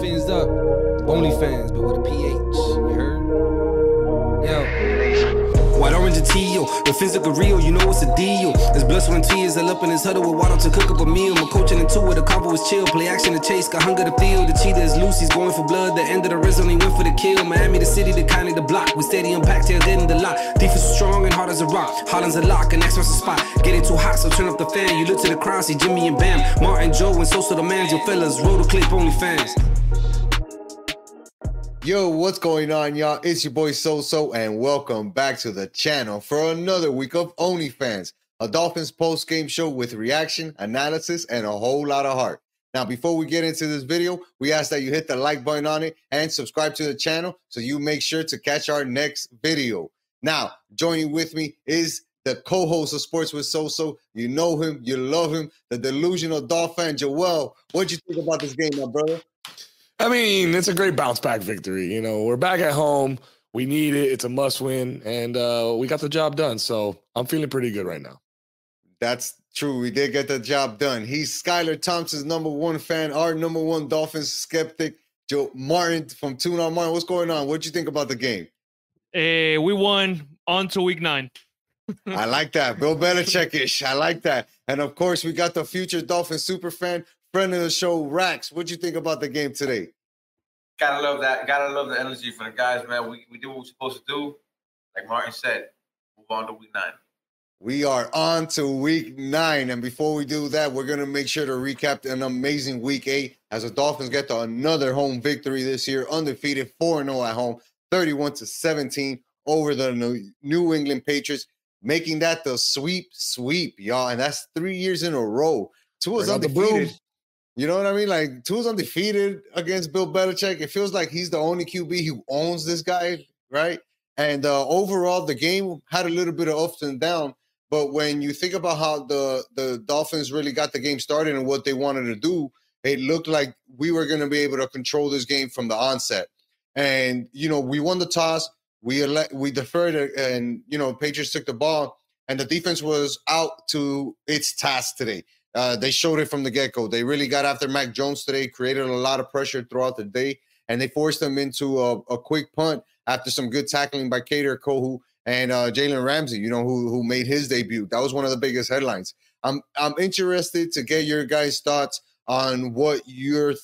Fins up. Only fans, but with a PH. You heard? Yo. White, orange, and teal. The fins look real, you know it's a deal. There's blood, sweat, and tears. All up in his huddle with water to cook up a meal. My coaching into it, the combo is chill. Play action to chase, got hunger to feel. The cheetah is loose, he's going for blood. The end of the race only went for the kill. Miami, the city, the county, the block. We steady impact, tail dead in the lot. Defense is strong and hard as a rock. Holland's a lock, and next one's a spot. Getting too hot, so turn up the fan. You look to the crowd, see Jimmy and Bam. Martin, Joe, and Sosa the mans. Yo, fellas, roll the clip, only fans. Yo, what's going on, y'all? It's your boy So and welcome back to the channel for another week of OnlyFans, a Dolphins post-game show with reaction, analysis, and a whole lot of heart. Now, before we get into this video, we ask that you hit the like button on it and subscribe to the channel so you make sure to catch our next video. Now, joining with me is the co-host of Sports with So. You know him, you love him, the delusional Dolphin, Joel. What'd you think about this game, my brother? I mean, it's a great bounce back victory. You know, we're back at home. We need it. It's a must win. And we got the job done. So I'm feeling pretty good right now. That's true. We did get the job done. He's Skylar Thompson's #1 fan, our #1 Dolphins skeptic, Joe Martin from Tune On Martin. What's going on? What'd you think about the game? We won on to week 9. I like that. Bill Belichick-ish. I like that. And, of course, we got the future Dolphins super fan, friend of the show, Rax. What'd you think about the game today? Gotta love that. Gotta love the energy from the guys, man. We do what we're supposed to do. Like Martin said, move on to week 9. We are on to week 9. And before we do that, we're going to make sure to recap an amazing week 8 as the Dolphins get to another home victory this year, undefeated 4-0 at home, 31-17 over the New England Patriots, making that the sweep, y'all. And that's 3 years in a row. Tua's undefeated. You know what I mean? Like, Tua's undefeated against Bill Belichick. It feels like he's the only QB who owns this guy, right? And overall, the game had a little bit of ups and downs. But when you think about how the Dolphins really got the game started and what they wanted to do, it looked like we were going to be able to control this game from the onset. And, you know, we won the toss. We deferred, and, you know, Patriots took the ball. And the defense was out to its task today. They showed it from the get-go. They really got after Mac Jones today, created a lot of pressure throughout the day, and they forced him into a quick punt after some good tackling by Kader Kohu and Jalen Ramsey, you know, who made his debut. That was one of the biggest headlines. I'm interested to get your guys' thoughts on what you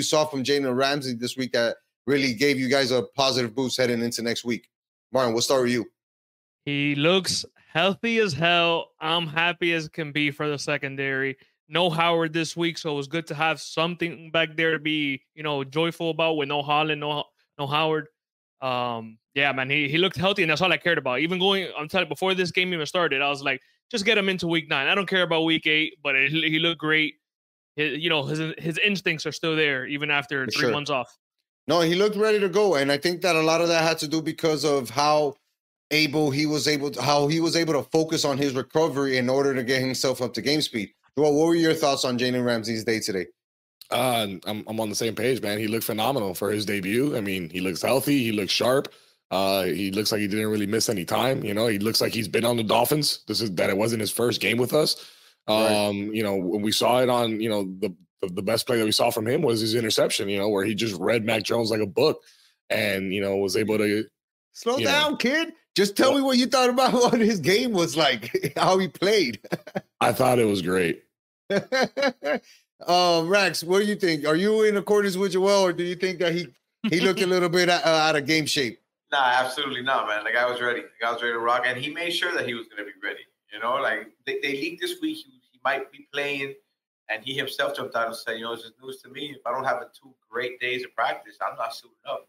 saw from Jalen Ramsey this week that really gave you guys a positive boost heading into next week. Martin, we'll start with you. He looks healthy as hell. I'm happy as can be for the secondary. No Howard this week, so it was good to have something back there to be, you know, joyful about with no Holland, no Howard. Yeah, man, he looked healthy, and that's all I cared about. Even I'm telling you, before this game even started, I was like, just get him into week 9. I don't care about week 8, but he looked great. His instincts are still there, even after 3 months off. No, he looked ready to go, and I think that a lot of that had to do because of how he was able to focus on his recovery in order to get himself up to game speed. Well, what were your thoughts on Jalen Ramsey's day today? I'm on the same page, man. He looked phenomenal for his debut. I mean, he looks healthy. He looks sharp. He looks like he didn't really miss any time. You know, he looks like he's been on the Dolphins. That it wasn't his first game with us. Right. You know, when we saw it on, you know, the best play that we saw from him was his interception, you know, where he just read Mac Jones like a book and, you know, was able to slow down, kid. Just tell me what you thought about what his game was like, how he played. I thought it was great. Rax, what do you think? Are you in accordance with Joel, or do you think that he looked a little bit out of game shape? Nah, absolutely not, man. Like, I was ready. I was ready to rock, and he made sure that he was going to be ready. You know, like, they leaked this week he might be playing, and he himself jumped out and said, you know, it's just news to me. If I don't have 2 great days of practice, I'm not suiting up.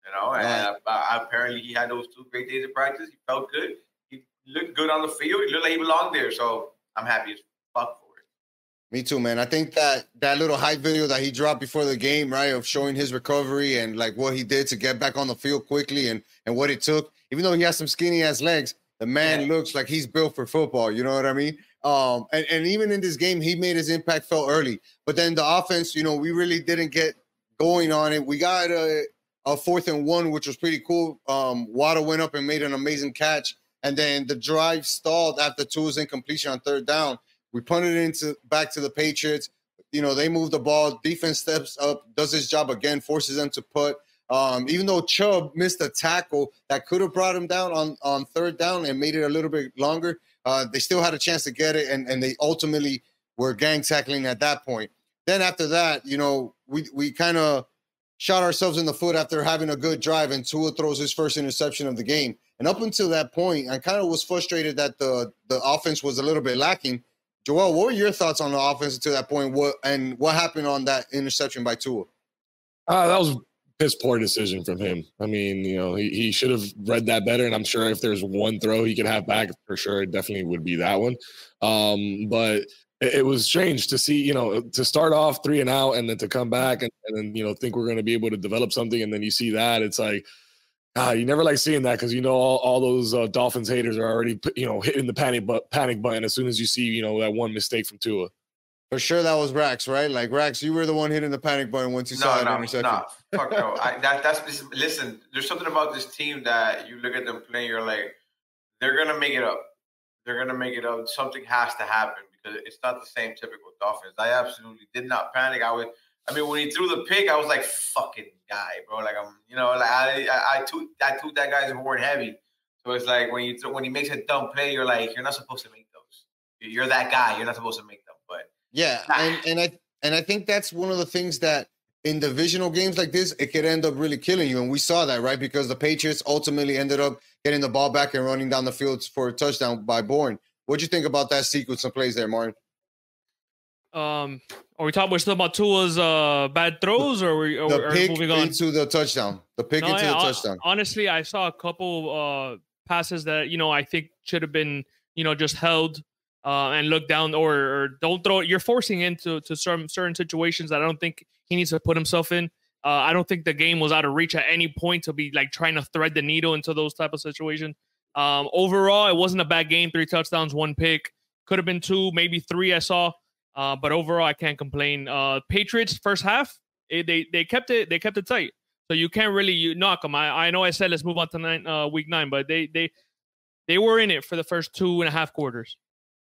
You know, and apparently he had those 2 great days of practice. He felt good. He looked good on the field. He looked like he belonged there. So I'm happy as fuck for it. Me too, man. I think that little hype video that he dropped before the game, right, of showing his recovery and like what he did to get back on the field quickly and what it took. Even though he has some skinny ass legs, the man looks like he's built for football. You know what I mean? And even in this game, he made his impact felt early. But then the offense, you know, we really didn't get going on it. We got a 4th and 1, which was pretty cool. Waddle went up and made an amazing catch. And then the drive stalled after Tua's incompletion on 3rd down. We punted it back to the Patriots. they move the ball. Defense steps up, does his job again, forces them to put. Even though Chubb missed a tackle that could have brought him down on third down and made it a little bit longer, they still had a chance to get it, and they ultimately were gang tackling at that point. Then after that, we kind of shot ourselves in the foot after having a good drive, and Tua throws his first interception of the game. And up until that point, I kind of was frustrated that the offense was a little bit lacking. Joel, what were your thoughts on the offense until that point? What happened on that interception by Tua? That was piss poor decision from him. I mean, he should have read that better. And I'm sure if there's one throw he could have back, for sure, it definitely would be that one. But it was strange to see, to start off 3 and out and then to come back and then, think we're going to be able to develop something. And then you see that it's like, you never like seeing that because, all those Dolphins haters are already, hitting the panic button as soon as you see, that one mistake from Tua. For sure, that was Rax, right? Like, Rax, you were the one hitting the panic button once you saw that interception. No, fuck no. Listen, there's something about this team that you look at them playing, you're like, they're going to make it up. They're going to make it up. Something has to happen because it's not the same typical Dolphins. I absolutely did not panic. When he threw the pick, I was like, fucking guy, bro. Like, I took that guy's horn heavy. So it's like when he makes a dumb play, you're like, you're not supposed to make those. You're that guy. You're not supposed to make them. But yeah, and I think that's one of the things that in divisional games like this, it could end up really killing you. And we saw that, right? Because the Patriots ultimately ended up getting the ball back and running down the field for a touchdown by Bourne. What'd you think about that sequence of plays there, Martin? Are we still about Tua's bad throws, or are we moving on into the touchdown? The pick into the touchdown. Honestly, I saw a couple passes that I think should have been just held and look down or don't throw it. You're forcing into certain situations that I don't think he needs to put himself in. I don't think the game was out of reach at any point to be like trying to thread the needle into those type of situations. Overall, it wasn't a bad game. 3 touchdowns, 1 pick. Could have been 2, maybe 3. I saw. But overall, I can't complain. Patriots first half, they kept it tight, so you can't really knock them. I know I said let's move on to week 9, but they were in it for the first 2.5 quarters.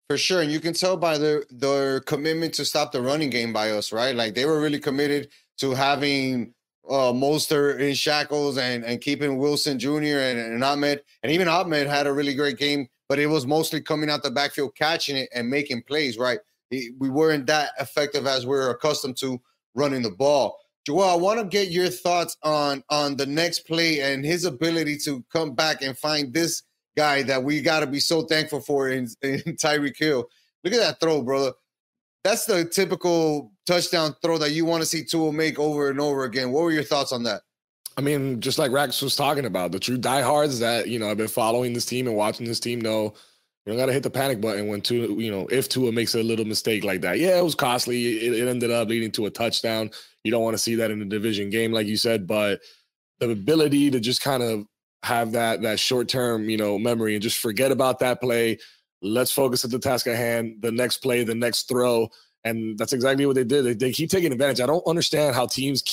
For sure, and you can tell by their commitment to stop the running game by us, right? Like they were really committed to having Mostert in shackles and keeping Wilson Jr. and Ahmed, and even Ahmed had a really great game, but it was mostly coming out the backfield, catching it and making plays, right? We weren't that effective as we're accustomed to running the ball. Joel, I want to get your thoughts on the next play and his ability to come back and find this guy that we got to be so thankful for in Tyreek Hill. Look at that throw, brother. That's the typical touchdown throw that you want to see Tua make over and over again. What were your thoughts on that? I mean, just like Rax was talking about, the true diehards that, I've been following this team and watching this team know you don't got to hit the panic button when if Tua makes a little mistake like that. Yeah, it was costly. It ended up leading to a touchdown. You don't want to see that in a division game, like you said, but the ability to just kind of have that short-term, memory and just forget about that play. Let's focus at the task at hand, the next play, the next throw. And that's exactly what they did. They keep taking advantage. I don't understand how teams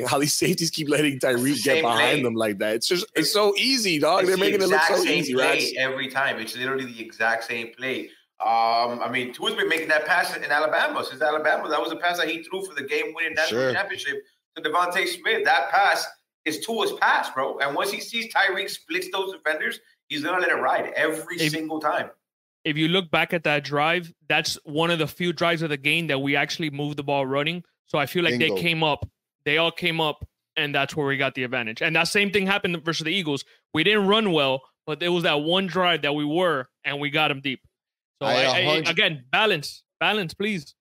how these safeties keep letting Tyreek get behind them like that. It's so easy, dog. They're making it look so easy, right? Every time. It's literally the exact same play. Tua's been making that pass in Alabama. Since Alabama, that was a pass that he threw for the game-winning national championship to Devontae Smith. That pass is Tua's pass, bro. And once he sees Tyreek splits those defenders, he's going to let it ride every single time. If you look back at that drive, that's one of the few drives of the game that we actually moved the ball running. So I feel like they all came up, and that's where we got the advantage. And that same thing happened versus the Eagles. We didn't run well, but there was that one drive that and we got them deep. So again, balance, please.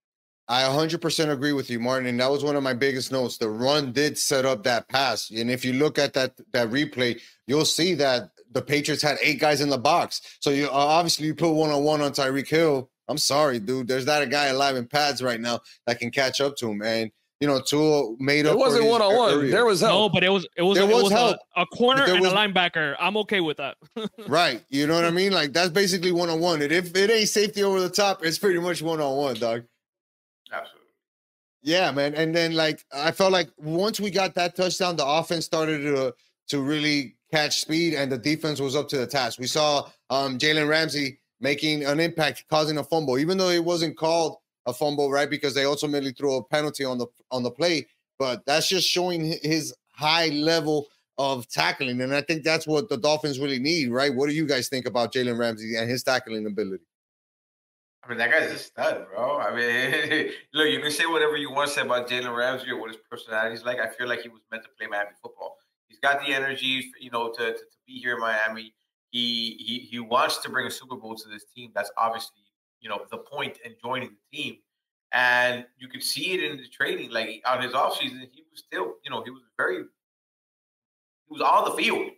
I 100% agree with you, Martin. And that was one of my biggest notes. The run did set up that pass. And if you look at that replay, you'll see that the Patriots had 8 guys in the box. So you obviously you put one-on-one on Tyreek Hill. I'm sorry, dude. There's not a guy alive in pads right now that can catch up to him. And Tua made up. It wasn't one-on-one. There was help. No, but it was a corner and a linebacker. I'm okay with that. Right. You know what I mean? Like that's basically one-on-one. And if it ain't safety over the top, it's pretty much one-on-one, dog. Absolutely. Yeah, man. And then I felt like once we got that touchdown, the offense started to really catch speed and the defense was up to the task. We saw Jalen Ramsey making an impact, causing a fumble, even though it wasn't called a fumble, right? Because they ultimately threw a penalty on the play. But that's just showing his high level of tackling. And I think that's what the Dolphins really need, right? What do you guys think about Jalen Ramsey and his tackling ability? I mean, that guy's a stud, bro. I mean, look, you can say whatever you want to say about Jalen Ramsey or what his personality is like. I feel like he was meant to play Miami football. He's got the energy, to be here in Miami. He wants to bring a Super Bowl to this team. That's obviously, the point in joining the team. And you could see it in the training. Like, on his offseason, he was still, he was on the field.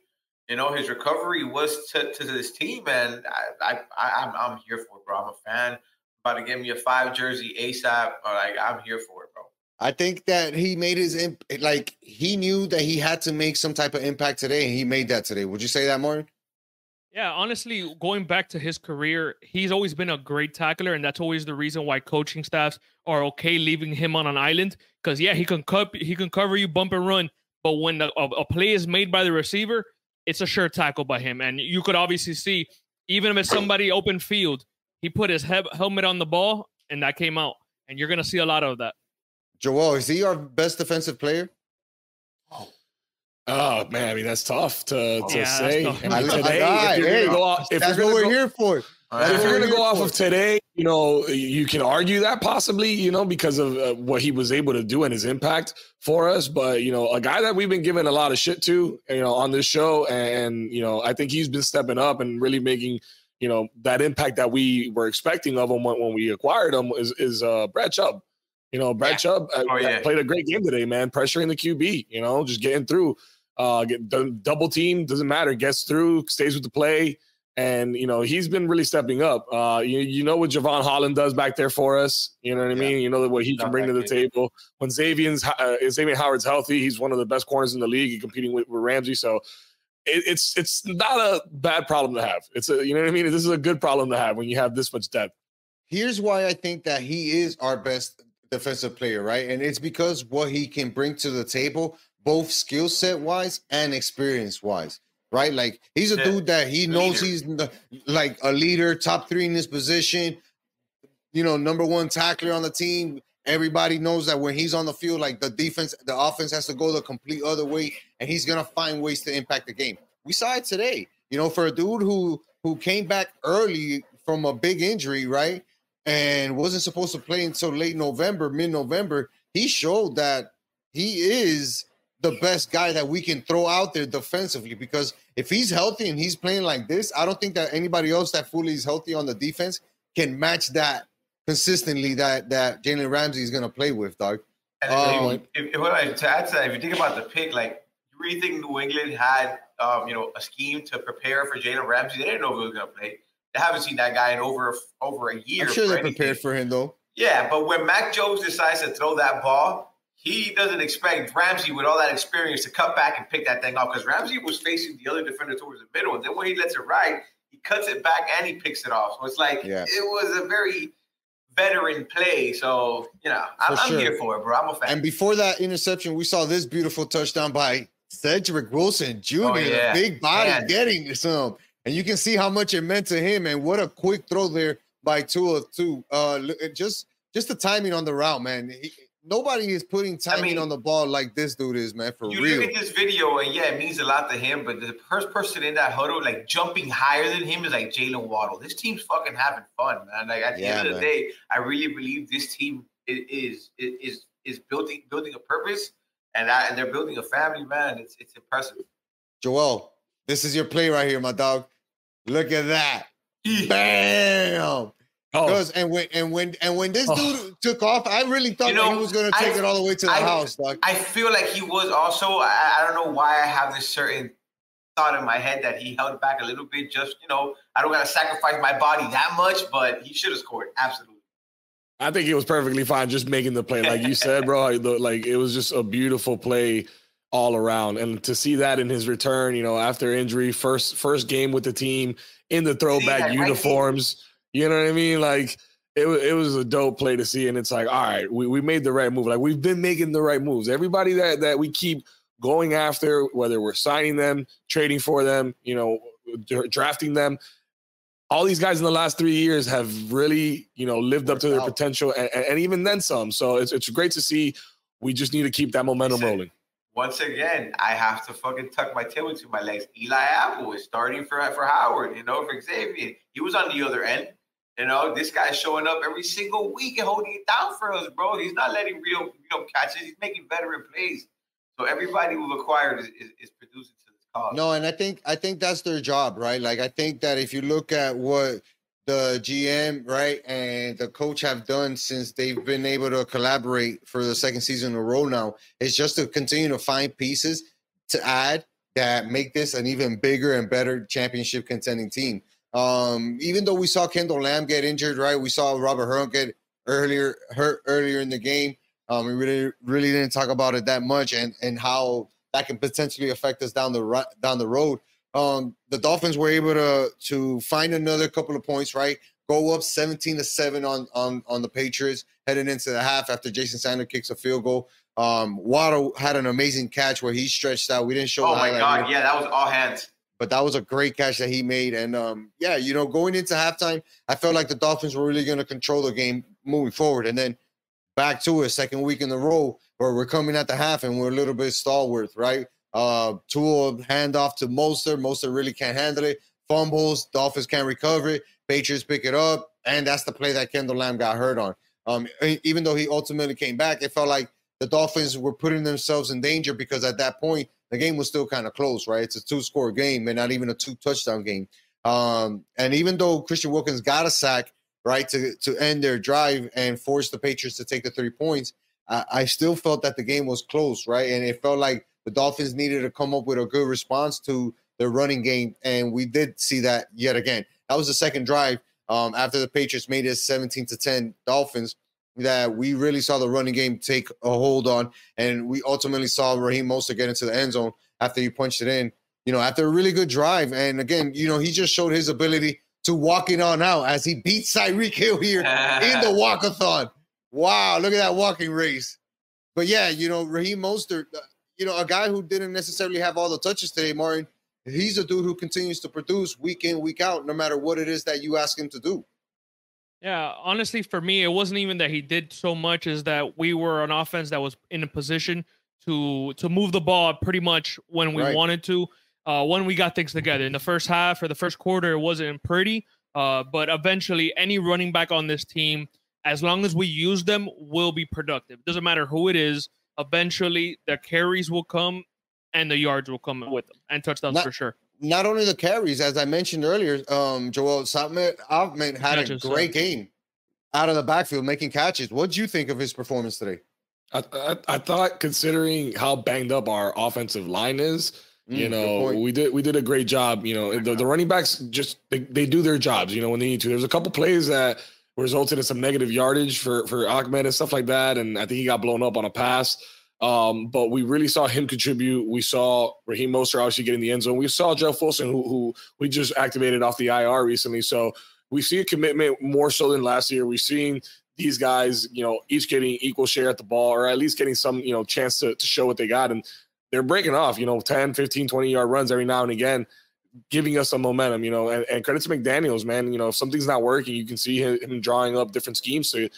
His recovery was to this team, and I'm here for it, bro. I'm a fan. About to get me a 5 jersey ASAP. Like, I'm here for it, bro. I think that he made he knew that he had to make some type of impact today, and he made that today. Would you say that, Martin? Yeah, honestly, going back to his career, he's always been a great tackler, and that's always the reason why coaching staffs are okay leaving him on an island. Because he can cover you, bump and run, but when a play is made by the receiver, it's a sure tackle by him. And you could obviously see, even if it's somebody open field, he put his helmet on the ball, and that came out. And you're gonna see a lot of that. Joel, is he our best defensive player? Oh man, I mean that's tough to say. Tough. That's what we're here for. If you're going to go off of today, you can argue that possibly, because of what he was able to do and his impact for us. But a guy that we've been giving a lot of shit to, on this show, and I think he's been stepping up and really making that impact that we were expecting of him when we acquired him is Brad Chubb. Brad Chubb played a great game today, man. Pressuring the QB, just getting through. Get double team, doesn't matter, gets through, stays with the play, and he's been really stepping up. What Javon Holland does back there for us, you know what I mean? What he can bring to the table. When Xavier Howard's healthy, he's one of the best corners in the league, competing with Ramsey. So it's not a bad problem to have. It's a, you know what I mean? This is a good problem to have when you have this much depth. Here's why I think that he is our best defensive player, right? And it's because what he can bring to the table, both skill set wise and experience wise, right? Like, he's a dude that he knows he's like a leader, top 3 in his position, number 1 tackler on the team. Everybody knows that when he's on the field, like, the offense has to go the complete other way, and he's gonna find ways to impact the game. We saw it today, for a dude who came back early from a big injury, right? And wasn't supposed to play until mid-November. He showed that he is the best guy that we can throw out there defensively, because if he's healthy and he's playing like this, I don't think that anybody else that fully is healthy on the defense can match that consistently that Jalen Ramsey is going to play with, dog. And to add to that, if you think about the pick, like, you really think New England had a scheme to prepare for Jalen Ramsey? They didn't know if he was going to play. They haven't seen that guy in over a year. I'm sure they're prepared for him, though. Yeah, but when Mac Jones decides to throw that ball, he doesn't expect Ramsey, with all that experience, to cut back and pick that thing off, because Ramsey was facing the other defender towards the middle. And then when he lets it ride, he cuts it back and he picks it off. So it's like, it was a very veteran play. So, I'm here for it, bro. I'm a fan. And before that interception, we saw this beautiful touchdown by Cedric Wilson Jr., a big body getting some. And you can see how much it meant to him, and what a quick throw there by Tua too. Just the timing on the route, man. Nobody is putting timing on the ball like this dude is, man, for real. You look at this video, and it means a lot to him, but the first person in that huddle, like, jumping higher than him, is like Jalen Waddle. This team's fucking having fun, man. Like, at the end of the day, I really believe this team is building a purpose, and they're building a family, man. It's impressive. Joel, this is your play right here, my dog. Look at that. Bam. And when this dude took off, I really thought that he was going to take it all the way to the house, dog. I feel like he was also, I don't know why I have this certain thought in my head that he held back a little bit. Just, I don't got to sacrifice my body that much, but he should have scored. Absolutely. I think it was perfectly fine just making the play. Like you said, bro, like, it was just a beautiful play all around. And to see that in his return, after injury, first game with the team in the throwback uniforms, you know what I mean? Like, it was a dope play to see. And it's like, all right, we made the right move. Like, we've been making the right moves. Everybody that we keep going after, whether we're signing them, trading for them, drafting them, all these guys in the last 3 years have really, lived up to their potential and even then some. So it's great to see. We just need to keep that momentum rolling. Once again, I have to fucking tuck my tail into my legs. Eli Apple is starting for Howard, for Xavier. He was on the other end. This guy's showing up every single week and holding it down for us, bro. He's not letting real catches. He's making veteran plays. So everybody we've acquired is producing to this cause. No, and I think that's their job, right? Like, I think that if you look at what the GM, right, and the coach have done since they've been able to collaborate for the second season in a row now, is just to continue to find pieces to add that make this an even bigger and better championship contending team. Even though we saw Kendall Lamb get injured, right? We saw Robert Hunt get hurt earlier in the game. We really didn't talk about it that much, and how that can potentially affect us down the road. The Dolphins were able to find another couple of points, right? Go up 17-7 on the Patriots heading into the half after Jason Sanders kicks a field goal. Waddle had an amazing catch where he stretched out. We didn't show. Oh my God, yeah, that was all hands. But that was a great catch that he made. And, going into halftime, I felt like the Dolphins were really going to control the game moving forward. And then back to a second week in a row where we're coming at the half and we're a little bit stalwart, right? Tua handoff to Mostert. Mostert really can't handle it. Fumbles. Dolphins can't recover it. Patriots pick it up. And that's the play that Kendall Lamb got hurt on. Even though he ultimately came back, it felt like the Dolphins were putting themselves in danger because at that point, the game was still kind of close, right? It's a 2-score game and not even a 2-touchdown game. And even though Christian Wilkins got a sack, right, to end their drive and force the Patriots to take the 3 points, I still felt that the game was close, right? And it felt like the Dolphins needed to come up with a good response to their running game, and we did see that yet again. That was the second drive after the Patriots made it 17-10 Dolphins that we really saw the running game take a hold on, and we ultimately saw Raheem Mostert get into the end zone after he punched it in, after a really good drive. And again, he just showed his ability to walk it on out as he beat Tyreek Hill here in the walkathon. Wow, look at that walking race. But yeah, Raheem Mostert, a guy who didn't necessarily have all the touches today, Martin, he's a dude who continues to produce week in, week out, no matter what it is that you ask him to do. Yeah, honestly, for me, it wasn't even that he did so much as that we were an offense that was in a position to move the ball pretty much when we wanted to, when we got things together. In the first half or the first quarter, it wasn't pretty, but eventually any running back on this team, as long as we use them, will be productive. Doesn't matter who it is. Eventually, the carries will come and the yards will come with them, and touchdowns for sure. Not only the carries, as I mentioned earlier, Joel Ahmed had a great game out of the backfield making catches. What did you think of his performance today? I thought, considering how banged up our offensive line is, we did a great job. The running backs just they do their jobs. When they need to. There's a couple plays that resulted in some negative yardage for Ahmed and stuff like that, and I think he got blown up on a pass. But we really saw him contribute. We saw Raheem Mostert obviously getting the end zone. We saw Jeff Wilson, who we just activated off the IR recently. So we see a commitment more so than last year. We've seen these guys, each getting equal share at the ball, or at least getting some, chance to show what they got. And they're breaking off, 10, 15, 20-yard runs every now and again, giving us some momentum, and credit to McDaniels, man. If something's not working, you can see him drawing up different schemes to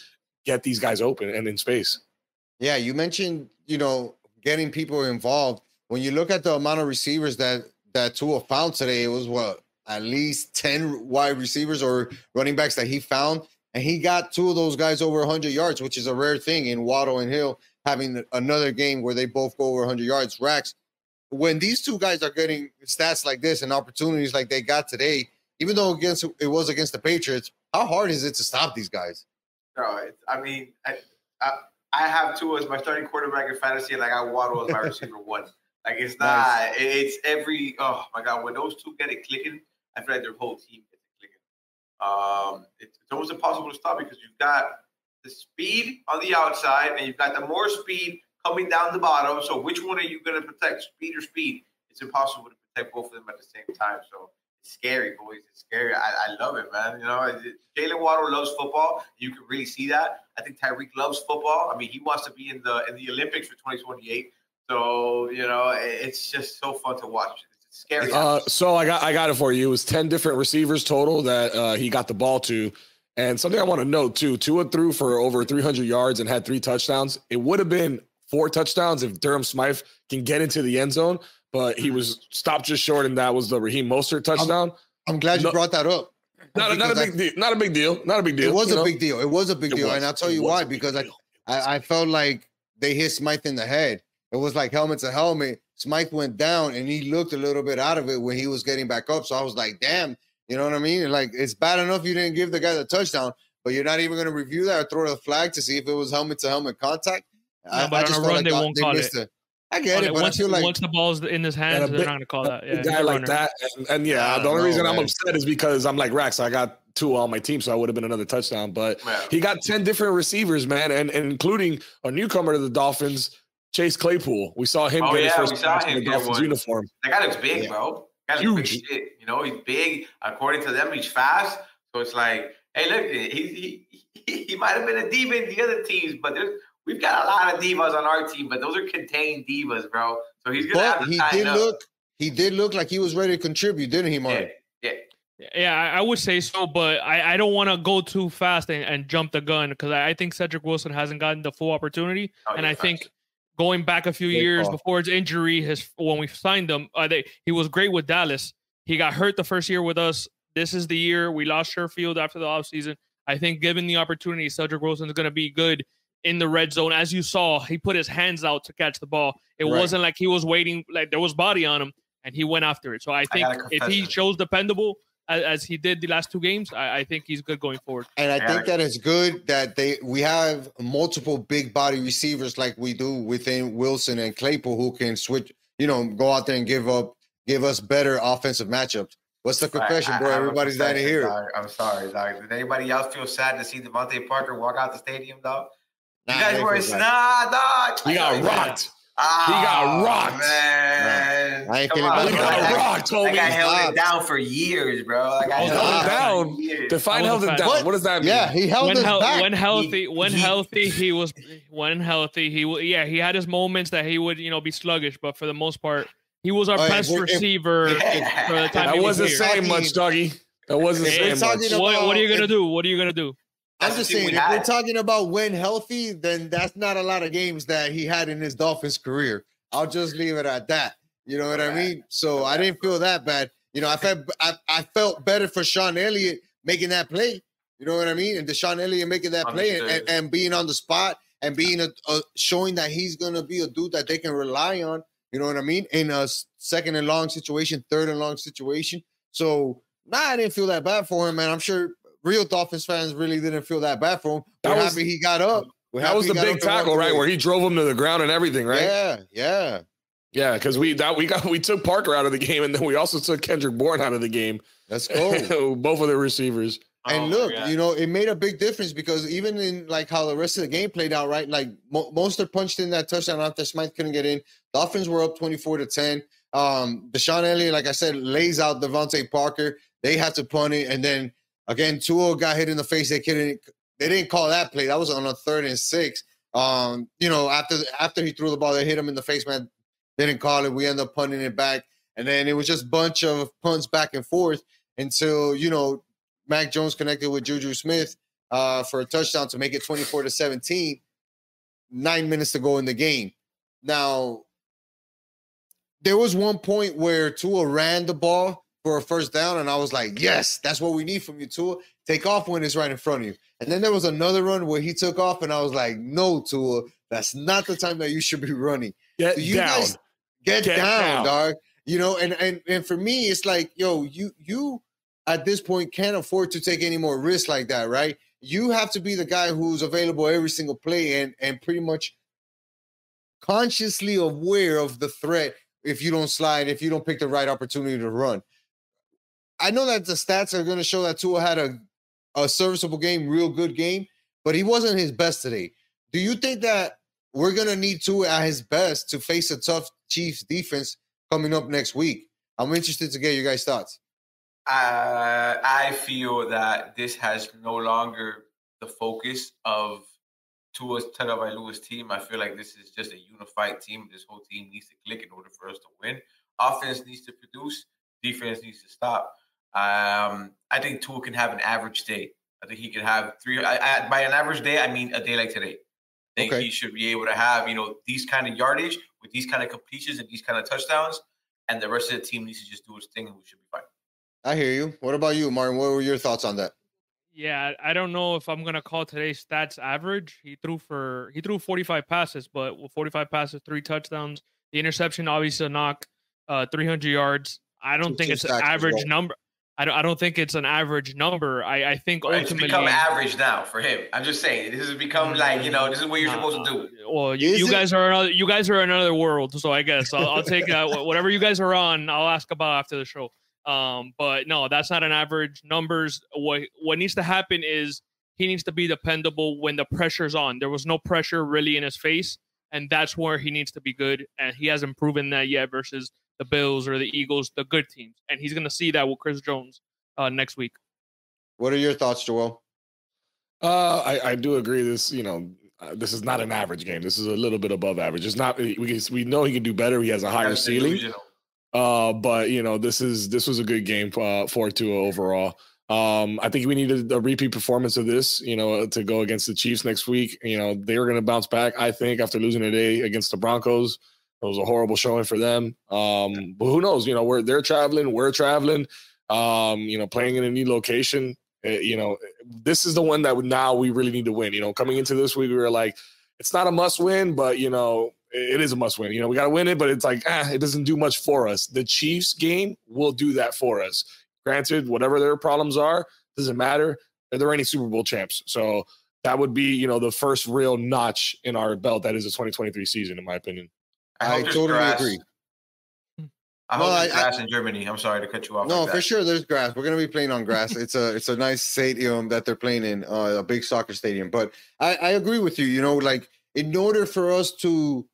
get these guys open and in space. Yeah, you mentioned, getting people involved. When you look at the amount of receivers that Tua found today, it was at least 10 wide receivers or running backs that he found. And he got 2 of those guys over 100 yards, which is a rare thing in Waddle and Hill having another game where they both go over 100 yards. Rax, when these 2 guys are getting stats like this and opportunities like they got today, even though it was against the Patriots, how hard is it to stop these guys? Bro, I have Tua as my starting quarterback in fantasy, and I got Waddle as my receiver 1. Like, it's not, nice. It's every, oh my God, when those 2 get it clicking, I feel like their whole team gets it clicking. It's almost impossible to stop because you've got the speed on the outside and you've got the more speed coming down the bottom. So which one are you going to protect, speed or speed? It's impossible to protect both of them at the same time. So it's scary, boys. It's scary. I love it, man. Jalen Waddle loves football. You can really see that. I think Tyreek loves football. I mean, he wants to be in the Olympics for 2028. So, it's just so fun to watch. It's Scary. So I got it for you. It was 10 different receivers total that he got the ball to. And something I want to note too, Tua threw for over 300 yards and had 3 touchdowns. It would have been 4 touchdowns if Durham Smythe can get into the end zone, but he was stopped just short, and that was the Raheem Mostert touchdown. I'm glad you brought that up. Not a big deal. Not a big deal. It was a big deal. It was a big deal. And I'll tell you why, because I felt like they hit Smythe in the head. It was like helmet to helmet. Smythe went down, and he looked a little bit out of it when he was getting back up. So I was like, damn, you know what I mean? And like, it's bad enough you didn't give the guy the touchdown, but you're not even going to review that or throw the flag to see if it was helmet to helmet contact. No, but on a run, they won't call it. I get it, but once, I feel like once the ball's in his hands, they're not going to call that. Yeah, a guy like that. And yeah, the only reason I'm upset is because I'm like, Rax, I got 2 on my team, so I would have been another touchdown. But he got 10 different receivers, man, and including a newcomer to the Dolphins, Chase Claypool. We saw him get his first pass in the Dolphins uniform. That guy looks big, bro. That guy's big shit. You know, he's big. According to them, he's fast. So it's like, hey, look, he might have been a diva in the other teams, but we've got a lot of divas on our team, but those are contained divas, bro. So he's gonna have to tighten up. He did look like he was ready to contribute, didn't he, Mark? Yeah, I would say so, but I don't want to go too fast and jump the gun, because I think Cedric Wilson hasn't gotten the full opportunity, and I think going back a few years before his injury, when we signed him, he was great with Dallas. He got hurt the first year with us. This is the year we lost Sherfield after the offseason. I think given the opportunity, Cedric Wilson is going to be good in the red zone. As you saw, he put his hands out to catch the ball. It wasn't like he was waiting, like there was body on him, and he went after it. So I think if he shows dependable as he did the last 2 games, I think he's good going forward. And I think that it's good that we have multiple big body receivers like we do within Wilson and Claypool, who can switch, go out there and give us better offensive matchups. What's the confession, bro? Everybody's dying to hear it. I'm sorry, dog. Did anybody else feel sad to see Devontae Parker walk out the stadium, dog? You guys were dog. He got rocked. He got rocked, man. I ain't Come feeling on, bad. He got rocked, homie. That guy held it down for years, bro. That guy held it down. Define held it down. What does that mean? Yeah, he held it back. When healthy, he had his moments that he would, be sluggish, but for the most part, he was our best receiver for the time. That wasn't saying much, doggy. That wasn't saying much. What are you gonna do? What are you gonna do? I'm just saying, if we're talking about when healthy, then that's not a lot of games that he had in his Dolphins career. I'll just leave it at that. You know what I mean? So I didn't feel that bad. I felt better for Sean Elliott making that play. You know what I mean? And Deshaun Elliott making that play and being on the spot and being showing that he's gonna be a dude that they can rely on. You know what I mean? In a 2nd and long situation, 3rd and long situation. So I didn't feel that bad for him, man. I'm sure real Dolphins fans really didn't feel that bad for him. We're happy he got up. That was the big tackle, right? Where he drove him to the ground and everything, right? Yeah. Because we took Parker out of the game, and then we also took Kendrick Bourne out of the game. Let's go. Both of the receivers. And look, it made a big difference because even in like how the rest of the game played out, right? Like Mostert punched in that touchdown after Smythe couldn't get in. Dolphins were up 24-10. Deshaun Elliott, like I said, lays out Devontae Parker. They had to punt it, and then again, Tua got hit in the face. They didn't call that play. That was on a 3rd and 6. After he threw the ball, they hit him in the face, man. They didn't call it. We ended up punting it back. And then it was just a bunch of punts back and forth until, Mac Jones connected with Juju Smith for a touchdown to make it 24-17. 9 minutes to go in the game. Now, there was one point where Tua ran the ball for a first down, and I was like, yes, that's what we need from you, Tua. Take off when it's right in front of you. And then there was another run where he took off, and I was like, no, Tua, that's not the time that you should be running. Get down, dog. And for me, it's like, yo, you at this point can't afford to take any more risks like that, right? You have to be the guy who's available every single play and pretty much consciously aware of the threat if you don't slide, if you don't pick the right opportunity to run. I know that the stats are going to show that Tua had a serviceable game, real good game, but he wasn't his best today. Do you think that we're going to need Tua at his best to face a tough Chiefs defense coming up next week? I'm interested to get your guys' thoughts. I feel that this has no longer the focus of Tua's Tagovailoa's team. I feel like this is just a unified team. This whole team needs to click in order for us to win. Offense needs to produce. Defense needs to stop. I think Tua can have an average day. I think he can have three. By an average day, I mean a day like today. I think he should be able to have, these kind of yardage with these kind of completions and these kind of touchdowns, and the rest of the team needs to just do its thing, and we should be fine. I hear you. What about you, Martin? What were your thoughts on that? Yeah, I don't know if I'm gonna call today's stats average. He threw 45 passes, but with 45 passes, 3 touchdowns. The interception, obviously a knock, 300 yards. I don't think it's an average number. I don't think it's an average number. I think ultimately it's become average now for him. I'm just saying this has become like this is what you're supposed to do. Well, you guys are another world, so I guess I'll take whatever you guys are on. I'll ask about after the show. But no, that's not an average numbers. What needs to happen is he needs to be dependable when the pressure's on. There was no pressure really in his face, and that's where he needs to be good. And he hasn't proven that yet versus the Bills or the Eagles, the good teams. And he's going to see that with Chris Jones next week. What are your thoughts, Joel? I do agree. This this is not an average game. This is a little bit above average. It's not. We know he can do better. He has a higher ceiling. But this was a good game for Tua overall. I think we needed a repeat performance of this, to go against the Chiefs next week. They were going to bounce back, I think, after losing today against the Broncos. It was a horrible showing for them. But who knows? They're traveling, we're traveling. Playing in a new location. This is the one that now we really need to win. Coming into this week, we were like, it's not a must win, but it is a must win. We got to win it, but it's like, it doesn't do much for us. The Chiefs game will do that for us. Granted, whatever their problems are, doesn't matter. They're any Super Bowl champs. So that would be, the first real notch in our belt. That is the 2023 season, in my opinion. I totally agree. I hope there's grass in Germany. I'm sorry to cut you off. No, for sure there's grass. We're going to be playing on grass. It's a nice stadium that they're playing in, a big soccer stadium. But I agree with you. In order for us to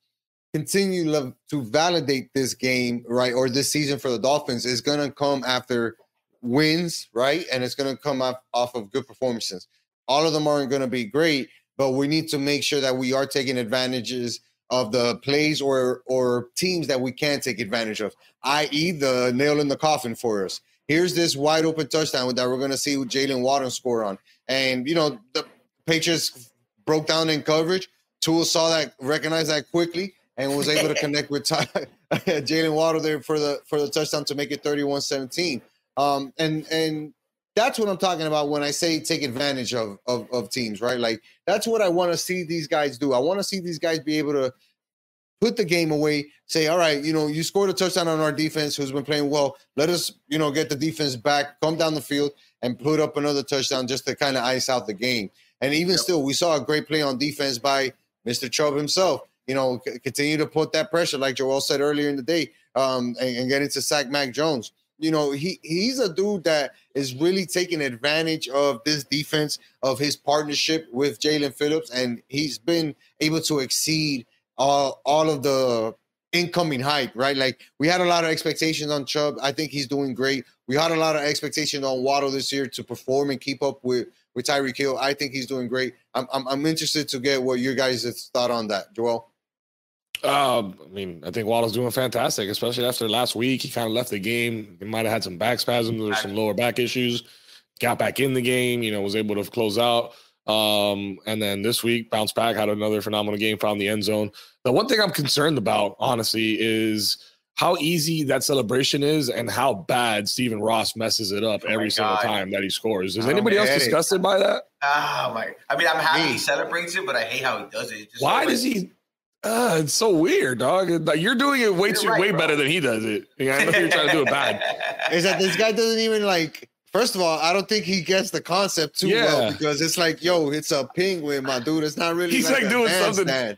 continue to validate this game, right, or this season for the Dolphins, is going to come after wins, right? And it's going to come off of good performances. All of them aren't going to be great, but we need to make sure that we are taking advantages of the plays or teams that we can take advantage of, i.e. the nail in the coffin for us. Here's this wide open touchdown that we're going to see Jalen Waddle score on. And, the Patriots broke down in coverage. Tua saw that, recognized that quickly, and was able to connect with Jalen Waddle there for the touchdown to make it 31-17. And that's what I'm talking about when I say take advantage of teams, right? Like, that's what I want to see these guys do. I want to see these guys be able to put the game away, say, all right, you scored a touchdown on our defense who's been playing well. Let us, get the defense back, come down the field, and put up another touchdown just to kind of ice out the game. And even still, we saw a great play on defense by Mr. Chubb himself. Continue to put that pressure, like Joel said earlier in the day, and get into sack Mac Jones. He's a dude that is really taking advantage of this defense, of his partnership with Jalen Phillips, and he's been able to exceed all of the incoming hype, right? Like, we had a lot of expectations on Chubb. I think he's doing great. We had a lot of expectations on Waddle this year to perform and keep up with Tyreek Hill. I think he's doing great. I'm interested to get what your guys' thought on that, Joel. I think Waddle's doing fantastic, especially after last week. He kind of left the game. He might have had some back spasms or some lower back issues. Got back in the game, was able to close out. And then this week, bounced back, had another phenomenal game, found the end zone. The one thing I'm concerned about, honestly, is how easy that celebration is and how bad Stephen Ross messes it up every single time that he scores. Is anybody else disgusted by that? Oh, my. I'm happy he celebrates it, but I hate how he does it. Why does he? It's so weird, dog. You're doing it way better than he does it. I know you're trying to do it bad. Is that this guy doesn't even first of all, I don't think he gets the concept too well, because it's like, it's a penguin, my dude. It's not really. He's like doing something. I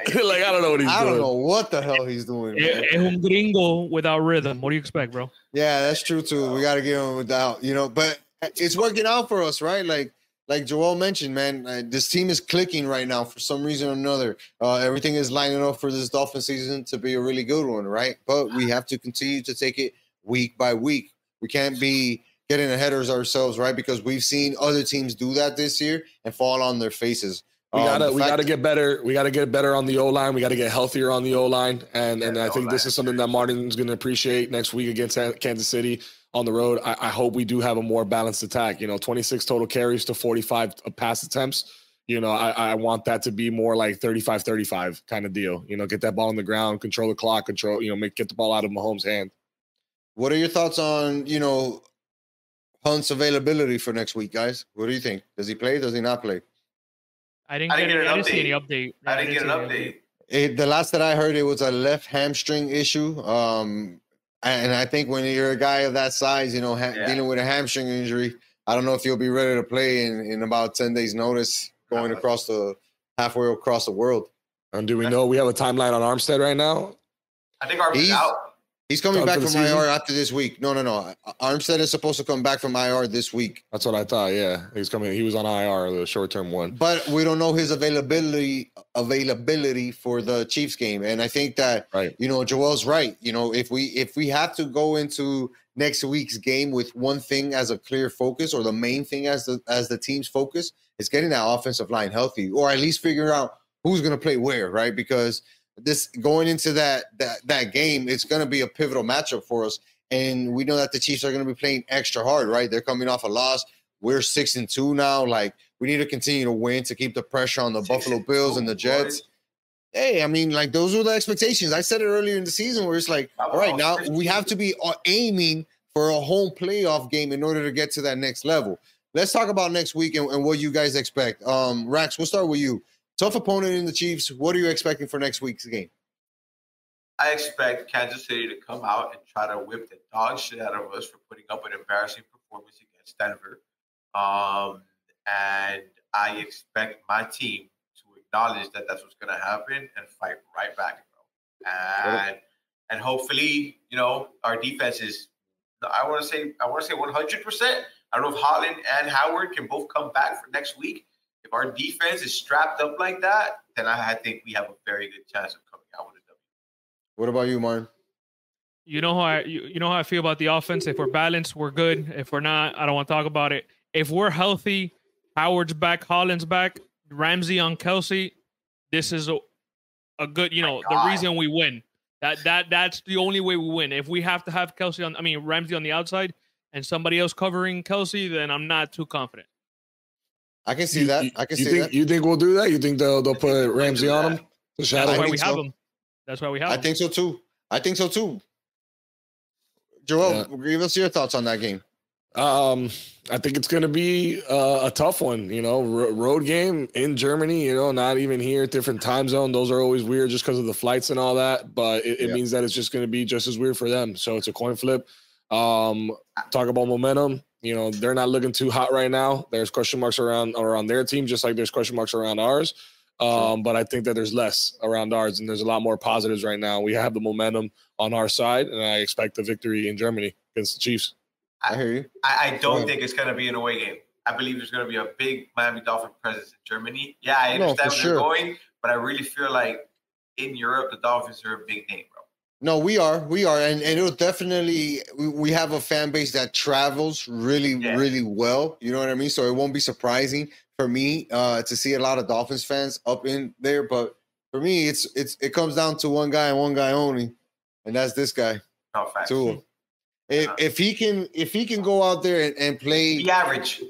don't know what he's doing. I don't know what the hell he's doing. Es un gringo without rhythm. What do you expect, bro? Yeah, that's true too. We got to give him without, but it's working out for us, right? Like Joel mentioned, man, this team is clicking right now for some reason or another. Everything is lining up for this Dolphin season to be a really good one, right? But we have to continue to take it week by week. We can't be getting ahead of ourselves, right? Because we've seen other teams do that this year and fall on their faces. We gotta get better. We gotta get better on the O-line. We gotta get healthier on the O-line. And I think this is something that Martin's gonna appreciate next week against Kansas City on the road. I hope we do have a more balanced attack. 26 total carries to 45 pass attempts. I want that to be more like 35-35 kind of deal. Get that ball on the ground, control the clock, get the ball out of Mahomes' hand. What are your thoughts on, Hunt's availability for next week, guys? What do you think? Does he play? Does he not play? I didn't see any update. I didn't get an update. The last that I heard, it was a left hamstring issue. And I think when you're a guy of that size, dealing with a hamstring injury, I don't know if you'll be ready to play in about 10 days' notice, going halfway across the world. And do we know we have a timeline on Armstead right now? I think Armstead's out. He's coming back from IR after this week. No. Armstead is supposed to come back from IR this week. That's what I thought. Yeah, he's coming. He was on IR, the short-term one. But we don't know his availability for the Chiefs game. And I think that Joel's right. If we have to go into next week's game with one thing as a clear focus, or the main thing as the team's focus, it's getting that offensive line healthy, or at least figuring out who's going to play where, right? Because this going into that game, it's going to be a pivotal matchup for us, and we know that the Chiefs are going to be playing extra hard, right? They're coming off a loss. We're 6-2 now. Like, we need to continue to win to keep the pressure on the Buffalo Bills and the Jets. Hey, I mean, like, those are the expectations. I said it earlier in the season, where it's like, all right, now we have to be aiming for a home playoff game in order to get to that next level. Let's talk about next week and what you guys expect. Rax, we'll start with you. Tough opponent in the Chiefs. What are you expecting for next week's game? I expect Kansas City to come out and try to whip the dog shit out of us for putting up an embarrassing performance against Denver. And I expect my team to acknowledge that that's what's going to happen and fight right back, bro. And hopefully, our defense is, I want to say 100%. I don't know if Holland and Howard can both come back for next week. If our defense is strapped up like that, then I think we have a very good chance of coming out with a W. What about you, Martin? You know how I feel about the offense. If we're balanced, we're good. If we're not, I don't want to talk about it. If we're healthy, Howard's back, Holland's back, Ramsey on Kelsey, this is a good, the reason we win. That's the only way we win. If we have to have Ramsey on the outside and somebody else covering Kelsey, then I'm not too confident. I can see that. You think we'll do that? You think they'll put Ramsey on him? That's why we have him. That's why we have him. I think so too. Joel, give us your thoughts on that game. I think it's going to be a tough one, road game in Germany, not even here, different time zone. Those are always weird just because of the flights and all that, but it means that it's just going to be just as weird for them. So it's a coin flip. Talk about momentum. They're not looking too hot right now. There's question marks around their team, just like there's question marks around ours. But I think that there's less around ours, and there's a lot more positives right now. We have the momentum on our side, and I expect the victory in Germany against the Chiefs. I hear you. I don't think it's going to be an away game. I believe there's going to be a big Miami Dolphin presence in Germany. Yeah, I understand where they're going, but I really feel like in Europe, the Dolphins are a big name, bro. No, we are, and it'll definitely. We have a fan base that travels really well. You know what I mean? So it won't be surprising for me to see a lot of Dolphins fans up in there. But for me, it comes down to one guy and one guy only, and that's this guy. No, facts. Tua. If he can go out there and play the average,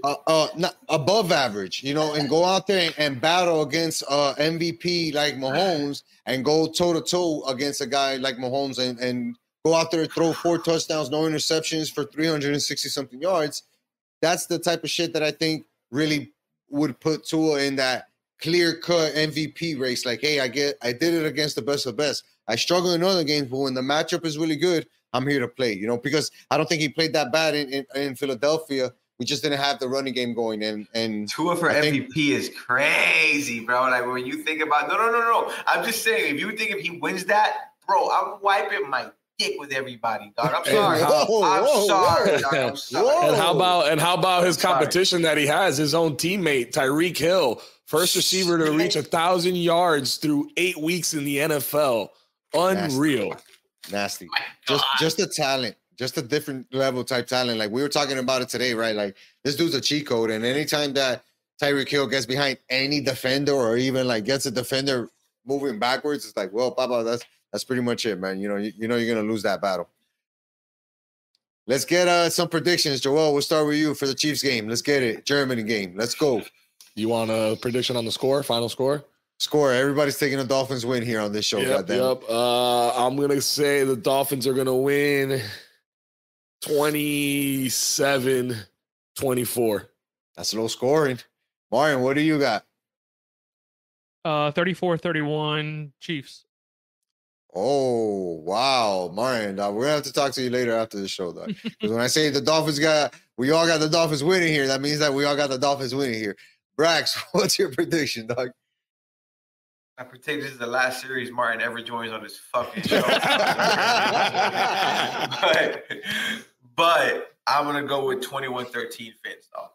not above average, and go out there and battle against MVP like Mahomes and go toe to toe against a guy like Mahomes and go out there and throw 4 touchdowns, no interceptions for 360 something yards, that's the type of shit that I think really would put Tua in that clear cut MVP race. Like, hey, I did it against the best of the best. I struggle in other games, but when the matchup is really good, I'm here to play, because I don't think he played that bad in Philadelphia. We just didn't have the running game going. And Tua for MVP is crazy, bro. Like, when you think about no. I'm just saying, if he wins that, bro, I'm wiping my dick with everybody, dog. I'm sorry. I'm sorry. And how about his competition that he has, his own teammate, Tyreek Hill, first receiver to reach 1,000 yards through 8 weeks in the NFL. Unreal. Nasty. Just the talent, just a different level type talent. Like, we were talking about it today, right? Like, this dude's a cheat code, and anytime that Tyreek Hill gets behind any defender or even like gets a defender moving backwards, it's like, well, Papa, that's pretty much it, man. You know you're gonna lose that battle. Let's get some predictions, Joel. We'll start with you for the Chiefs game. Let's get it. Germany game. Let's go. You want a prediction on the score? Final score? Score. Everybody's taking a Dolphins win here on this show. Yep. I'm gonna say the Dolphins are gonna win 27-24. That's low scoring. Marion, what do you got? 34-31 Chiefs. Oh, wow. Marion, dog, we're going to have to talk to you later after the show, dog. Because when I say the Dolphins we all got the Dolphins winning here, that means that we all got the Dolphins winning here. Brax, what's your prediction, dog? I predict this is the last series Martin ever joins on this fucking show. but I'm going to go with 21-13 Phans, dog.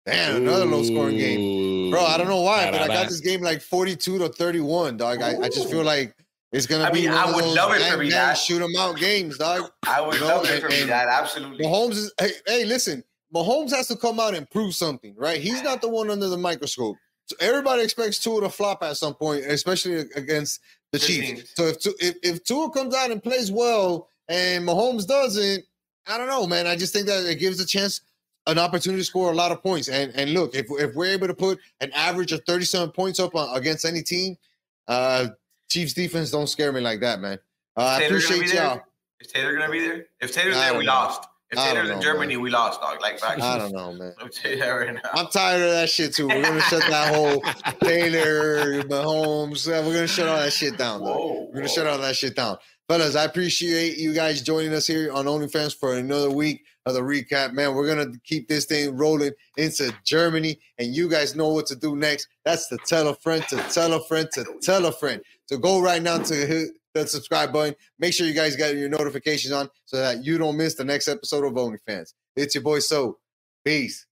Damn, another low-scoring game. Bro, I don't know why, but I got this game like 42-31, dog. I just feel like it's going to be one of those love it for me that. Shoot 'em out games, dog. I would love it for me that, absolutely. Mahomes is, hey, listen, Mahomes has to come out and prove something, right? He's not the one under the microscope. So everybody expects Tua to flop at some point, especially against the Chiefs. So if Tua comes out and plays well and Mahomes doesn't, I don't know, man. I just think that it gives a chance, an opportunity to score a lot of points. And look, if we're able to put an average of 37 points up against any team, Chiefs defense don't scare me like that, man. I appreciate y'all. Is Taylor going to be there? If Taylor's there, we lost. If Taylor's in Germany, we lost, dog. Like, I don't know, man. I'm telling you that right now. I'm tired of that shit, too. We're going to shut that whole Taylor, Mahomes. We're going to shut all that shit down, dog. We're going to shut all that shit down. Fellas, I appreciate you guys joining us here on OnlyFans for another week of the recap. Man, we're going to keep this thing rolling into Germany, and you guys know what to do next. That's to tell a friend, to tell a friend, to tell a friend. So go right now to hit the subscribe button. Make sure you guys got your notifications on so that you don't miss the next episode of OnlyFans. It's your boy, So. Peace.